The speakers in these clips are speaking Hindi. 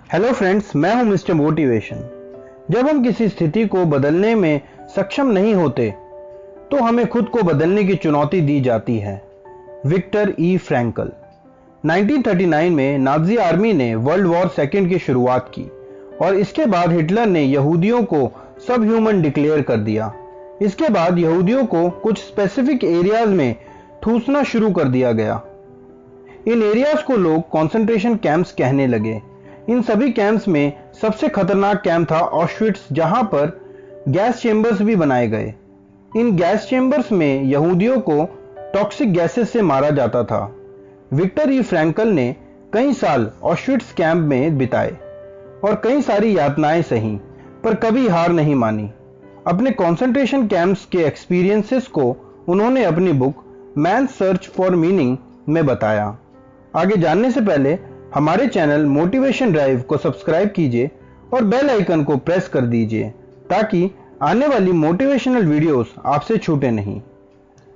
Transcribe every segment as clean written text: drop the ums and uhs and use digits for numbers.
हेलो फ्रेंड्स, मैं हूं मिस्टर मोटिवेशन। जब हम किसी स्थिति को बदलने में सक्षम नहीं होते तो हमें खुद को बदलने की चुनौती दी जाती है। विक्टर ई फ्रैंकल। 1939 में नाज़ी आर्मी ने वर्ल्ड वॉर सेकेंड की शुरुआत की और इसके बाद हिटलर ने यहूदियों को सब ह्यूमन डिक्लेयर कर दिया। इसके बाद यहूदियों को कुछ स्पेसिफिक एरियाज में ठूसना शुरू कर दिया गया। इन एरियाज को लोग कॉन्सेंट्रेशन कैंप्स कहने लगे। इन सभी कैंप्स में सबसे खतरनाक कैंप था ऑश्विट्स, जहां पर गैस चेंबर्स भी बनाए गए। इन गैस चेंबर्स में यहूदियों को टॉक्सिक गैसेस से मारा जाता था। विक्टर ई फ्रैंकल ने कई साल ऑश्विट्स कैंप में बिताए और कई सारी यातनाएं सही, पर कभी हार नहीं मानी। अपने कॉन्सेंट्रेशन कैंप्स के एक्सपीरियंसेस को उन्होंने अपनी book man search for meaning में बताया। आगे जानने से पहले हमारे चैनल मोटिवेशन ड्राइव को सब्सक्राइब कीजिए और बेल आइकन को प्रेस कर दीजिए ताकि आने वाली मोटिवेशनल वीडियोस आपसे छूटे नहीं।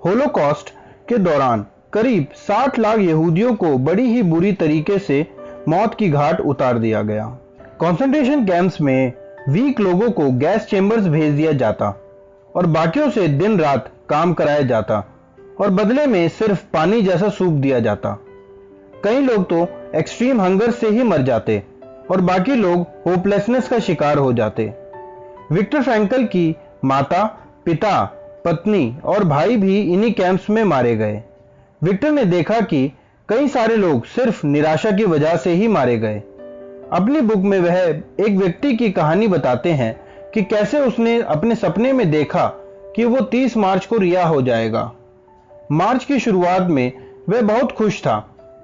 होलोकॉस्ट के दौरान करीब 60 लाख यहूदियों को बड़ी ही बुरी तरीके से मौत की घाट उतार दिया गया। कॉन्सेंट्रेशन कैंप्स में वीक लोगों को गैस चेंबर्स भेज दिया जाता और बाकियों से दिन रात काम कराया जाता और बदले में सिर्फ पानी जैसा सूप दिया जाता। कई लोग तो एक्सट्रीम हंगर से ही मर जाते और बाकी लोग होपलेसनेस का शिकार हो जाते। विक्टर फ्रैंकल की माता, पिता, पत्नी और भाई भी इन्हीं कैंप्स में मारे गए। विक्टर ने देखा कि कई सारे लोग सिर्फ निराशा की वजह से ही मारे गए। अपनी बुक में वह एक व्यक्ति की कहानी बताते हैं कि कैसे उसने अपने सपने में देखा कि वो 30 मार्च को रिहा हो जाएगा। मार्च की शुरुआत में वह बहुत खुश था,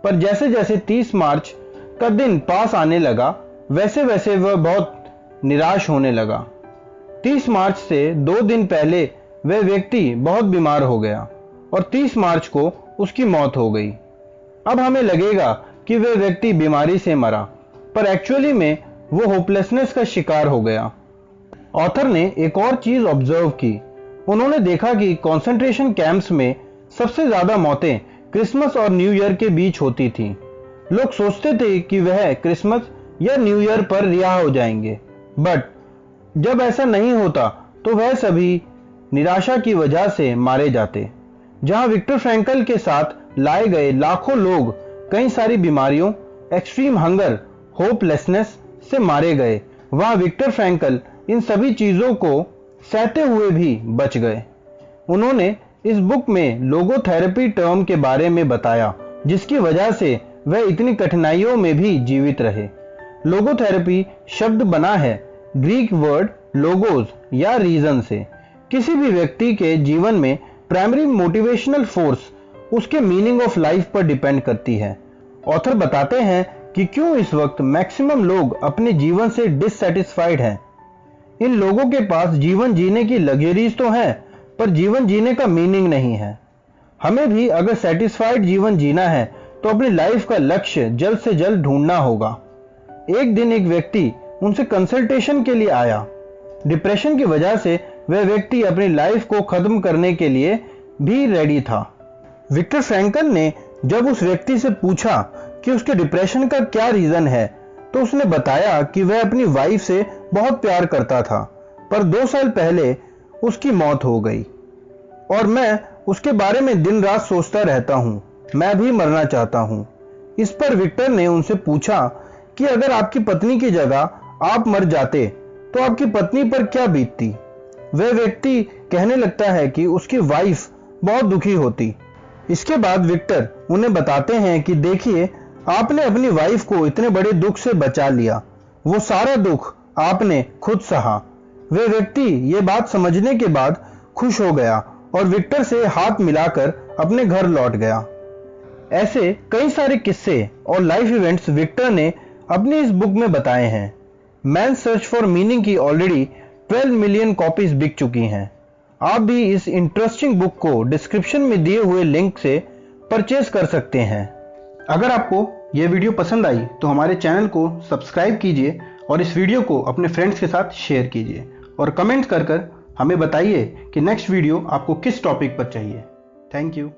पर जैसे जैसे 30 मार्च का दिन पास आने लगा वैसे वैसे वह बहुत निराश होने लगा। 30 मार्च से 2 दिन पहले वह व्यक्ति बहुत बीमार हो गया और 30 मार्च को उसकी मौत हो गई। अब हमें लगेगा कि वह व्यक्ति बीमारी से मरा, पर एक्चुअली में वो होपलेसनेस का शिकार हो गया। ऑथर ने एक और चीज ऑब्जर्व की। उन्होंने देखा कि कॉन्सेंट्रेशन कैंप्स में सबसे ज्यादा मौतें क्रिसमस और न्यू ईयर के बीच होती थी। लोग सोचते थे कि वह क्रिसमस या न्यू ईयर पर रिहा हो जाएंगे, बट जब ऐसा नहीं होता तो वह सभी निराशा की वजह से मारे जाते। जहां विक्टर फ्रैंकल के साथ लाए गए लाखों लोग कई सारी बीमारियों, एक्सट्रीम हंगर, होपलेसनेस से मारे गए, वहां विक्टर फ्रैंकल इन सभी चीजों को सहते हुए भी बच गए। उन्होंने इस बुक में लोगोथेरेपी टर्म के बारे में बताया, जिसकी वजह से वह इतनी कठिनाइयों में भी जीवित रहे। लोगोथेरेपी शब्द बना है ग्रीक वर्ड लोगोस या रीजन से। किसी भी व्यक्ति के जीवन में प्राइमरी मोटिवेशनल फोर्स उसके मीनिंग ऑफ लाइफ पर डिपेंड करती है। ऑथर बताते हैं कि क्यों इस वक्त मैक्सिमम लोग अपने जीवन से डिससैटिस्फाइड हैं। इन लोगों के पास जीवन जीने की लग्जरीज तो हैं, पर जीवन जीने का मीनिंग नहीं है। हमें भी अगर सेटिस्फाइड जीवन जीना है तो अपनी लाइफ का लक्ष्य जल्द से जल्द ढूंढना होगा। एक दिन एक व्यक्ति उनसे कंसल्टेशन के लिए आया। डिप्रेशन की वजह से वह व्यक्ति अपनी लाइफ को खत्म करने के लिए भी रेडी था। विक्टर फ्रैंकल ने जब उस व्यक्ति से पूछा कि उसके डिप्रेशन का क्या रीजन है, तो उसने बताया कि वह अपनी वाइफ से बहुत प्यार करता था, पर 2 साल पहले उसकी मौत हो गई और मैं उसके बारे में दिन रात सोचता रहता हूं। मैं भी मरना चाहता हूं। इस पर विक्टर ने उनसे पूछा कि अगर आपकी पत्नी की जगह आप मर जाते तो आपकी पत्नी पर क्या बीतती। वह व्यक्ति कहने लगता है कि उसकी वाइफ बहुत दुखी होती। इसके बाद विक्टर उन्हें बताते हैं कि देखिए, आपने अपनी वाइफ को इतने बड़े दुख से बचा लिया, वो सारा दुख आपने खुद सहा। वह व्यक्ति ये बात समझने के बाद खुश हो गया और विक्टर से हाथ मिलाकर अपने घर लौट गया। ऐसे कई सारे किस्से और लाइफ इवेंट्स विक्टर ने अपनी इस बुक में बताए हैं। मैन सर्च फॉर मीनिंग की ऑलरेडी 12 मिलियन कॉपीज बिक चुकी हैं। आप भी इस इंटरेस्टिंग बुक को डिस्क्रिप्शन में दिए हुए लिंक से परचेज कर सकते हैं। अगर आपको यह वीडियो पसंद आई तो हमारे चैनल को सब्सक्राइब कीजिए और इस वीडियो को अपने फ्रेंड्स के साथ शेयर कीजिए और कमेंट कर हमें बताइए कि नेक्स्ट वीडियो आपको किस टॉपिक पर चाहिए। Thank you.